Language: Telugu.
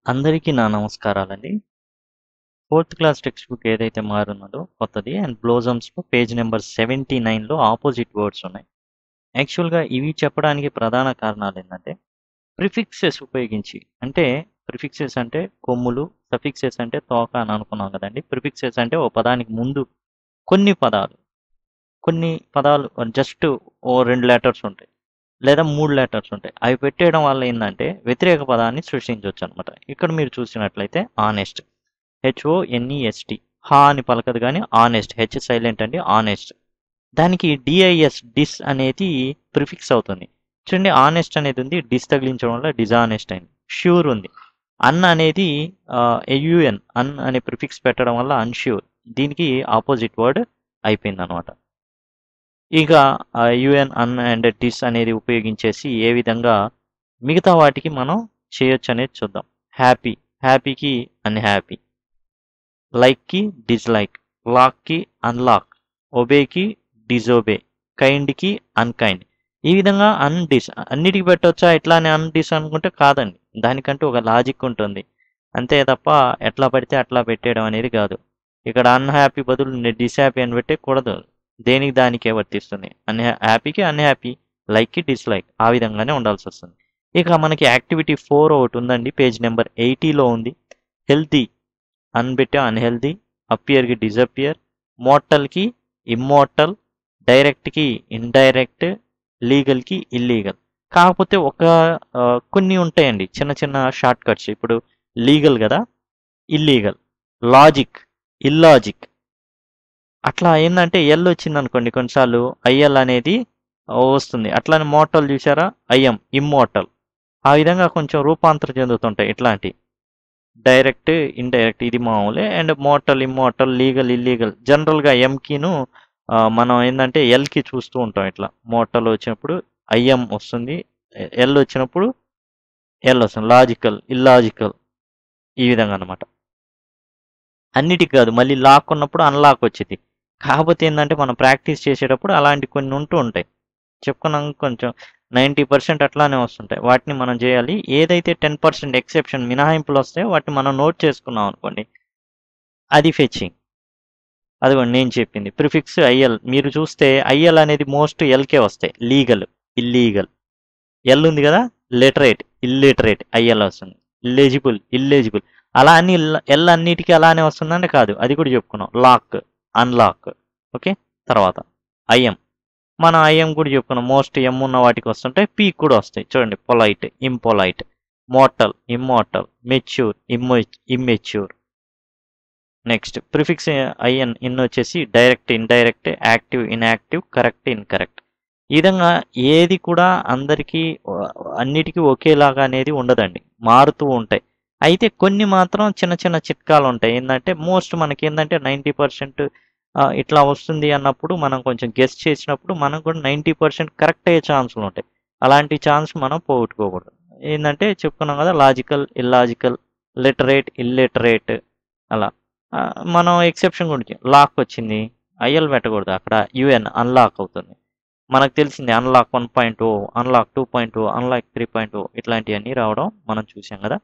అందరికీ నా నమస్కారాలండి. 4th క్లాస్ టెక్స్ట్ బుక్ ఏదైతే మారున్నదో కొత్తది అండ్ బ్లోజమ్స్‌లో పేజ్ నెంబర్ 79లో ఆపోజిట్ వర్డ్స్ ఉన్నాయి. యాక్చువల్‌గా ఇవి చెప్పడానికి ప్రధాన కారణాలేంటంటే ప్రిఫిక్సెస్ ఉపయోగించి అంటే ప్రిఫిక్సెస్ అంటే కొమ్ములు, సఫిక్సెస్ అంటే తోక అని అనుకున్నాం కదండీ. ప్రిఫిక్సెస్ అంటే ఓ పదానికి ముందు కొన్ని పదాలు జస్ట్ ఓ 2 లెటర్స్ ఉంటాయి. లేదా 3 లెటర్స్ ఉంటాయి. అవి పెట్టేయడం వల్ల ఏందంటే వ్యతిరేక పదాన్ని సృష్టించొచ్చనమాట. ఇక్కడ మీరు చూసినట్లయితే ఆనెస్ట్. HONEST. హా అని పలకదు గానీ ఆనెస్ట్. హెచ్ సైలెంట్ అండి ఆనెస్ట్. దానికి డిస్ అనేది ప్రిఫిక్స్ అవుతుంది. చూడండి ఆనెస్ట్ అనేది ఉంది. డిస్ తగిలించడం వల్ల డిజానెస్ట్ అయింది. ష్యూర్ ఉంది. అన్ అనేది AUN అన్ అనే ప్రిఫిక్స్ పెట్టడం వల్ల అన్ష్యూర్. దీనికి ఆపోజిట్ వర్డ్ అయిపోయిందనమాట. ఇక యుఎన్ అన్ అండ్ డిస్ అనేది ఉపయోగించేసి ఏ విధంగా మిగతా వాటికి మనం చేయొచ్చు అనేది చూద్దాం. హ్యాపీకి అన్హ్యాపీ, లైక్కి డిస్లైక్, లాక్కి అన్లాక్, ఒబేకి డిజోబే, కైండ్కి అన్కైండ్. ఈ విధంగా డిస్ అన్నిటికి పెట్టవచ్చా ఇట్లానే డిస్ అనుకుంటే కాదండి. దానికంటూ ఒక లాజిక్ ఉంటుంది. అంతే తప్ప ఎట్లా పడితే అట్లా పెట్టేయడం అనేది కాదు. ఇక్కడ అన్హ్యాపీ బదులు డిస్హ్యాపీ అని పెట్టకూడదు. దేనికి దానికే వర్తిస్తుంది. హ్యాపీకి అన్హ్యాపీ, లైక్కి డిస్లైక్ ఆ విధంగానే ఉండాల్సి వస్తుంది. ఇక మనకి యాక్టివిటీ 4 ఒకటి ఉందండి. పేజ్ నెంబర్ 80లో ఉంది. హెల్తీ అన్బెట్టే అన్హెల్తీ, అపియర్కి డిజపియర్, మోర్టల్కి ఇమ్మోర్టల్, డైరెక్ట్కి ఇండైరెక్ట్, లీగల్కి ఇల్లీగల్. కాకపోతే కొన్ని ఉంటాయండి చిన్న చిన్న షార్ట్ కట్స్. ఇప్పుడు లీగల్ కదా, ఇల్లీగల్, లాజిక్, ఇల్లాజిక్. అట్లా ఏంటంటే ఎల్ వచ్చింది అనుకోండి కొన్నిసార్లు ఐఎల్ అనేది వస్తుంది. అట్లానే మోర్టల్ చూసారా, ఐఎం ఇమ్మోర్టల్. ఆ విధంగా కొంచెం రూపాంతరం చెందుతుంటాయి ఇట్లాంటి. డైరెక్ట్ ఇండైరెక్ట్ ఇది మామూలే. And mortal immortal, legal illegal. జనరల్గా ఎంకిను మనం ఏంటంటే ఎల్కి చూస్తూ ఉంటాం. ఇట్లా మోర్టల్ వచ్చినప్పుడు ఐఎం వస్తుంది, ఎల్ వచ్చినప్పుడు ఎల్ వస్తుంది. లాజికల్ ఇల్లాజికల్ ఈ విధంగా అనమాట. అన్నిటికి కాదు, మళ్ళీ లాక్ ఉన్నప్పుడు అన్లాక్ వచ్చింది. కాకపోతే ఏంటంటే మనం ప్రాక్టీస్ చేసేటప్పుడు అలాంటి కొన్ని ఉంటూ ఉంటాయి. చెప్పుకున్నాం కొంచెం 90% అట్లానే వస్తుంటాయి. వాటిని మనం చేయాలి. ఏదైతే 10% ఎక్సెప్షన్ మినహాయింపులు వస్తాయో వాటిని మనం నోట్ చేసుకున్నాం అనుకోండి, అది ఫెచ్చింగ్. అదిగోండి నేను చెప్పింది ప్రిఫిక్స్ ఐఎల్. మీరు చూస్తే ఐఎల్ అనేది మోస్ట్ ఎల్కే వస్తాయి. Legal, illegal. ఎల్ ఉంది కదా, లిటరేట్, ఇల్లిటరేట్ ఐఎల్ వస్తుంది. ఇల్లిజిబుల్, ఇల్లిజిబుల్. అలా అన్ని ఎల్ అన్నిటికీ అలానే వస్తుందంటే కాదు, అది కూడా చెప్పుకున్నాం. Lock, unlock. ఓకే. తర్వాత ఐఎం, మనం ఐఎం కూడా చెప్పుకున్నాం. మోస్ట్ ఎం ఉన్న వాటికి వస్తుంటాయి, పీ కూడా వస్తాయి. చూడండి polite, impolite, mortal, immortal, mature, immature. Next prefix I N in వచ్చేసి direct, indirect, active, inactive, correct, incorrect. ఈ విధంగా ఏది కూడా అందరికీ అన్నిటికీ ఒకేలాగా అనేది ఉండదండి, మారుతూ ఉంటాయి. అయితే కొన్ని మాత్రం చిన్న చిన్న చిట్కాలు ఉంటాయి. ఏంటంటే మోస్ట్ మనకి ఏంటంటే 90% ఇట్లా వస్తుంది అన్నప్పుడు మనం కొంచెం గెస్ చేసినప్పుడు మనం కూడా 90% కరెక్ట్ అయ్యే ఛాన్సులు ఉంటాయి. అలాంటి ఛాన్స్ మనం పోగొట్టుకోకూడదు. ఏంటంటే చెప్పుకున్నాం కదా, లాజికల్, ఇల్లాజికల్, లిటరేట్, ఇల్లిటరేట్. అలా మనం ఎక్సెప్షన్ గురించి లాక్ వచ్చింది, ఐఎల్ పెట్టకూడదు. అక్కడ యుఎన్ అన్లాక్ అవుతుంది. మనకు తెలిసింది అన్లాక్ 1.0, అన్లాక్ 2.0, అన్లాక్ 3.0 ఇట్లాంటివన్నీ రావడం మనం చూసాం కదా.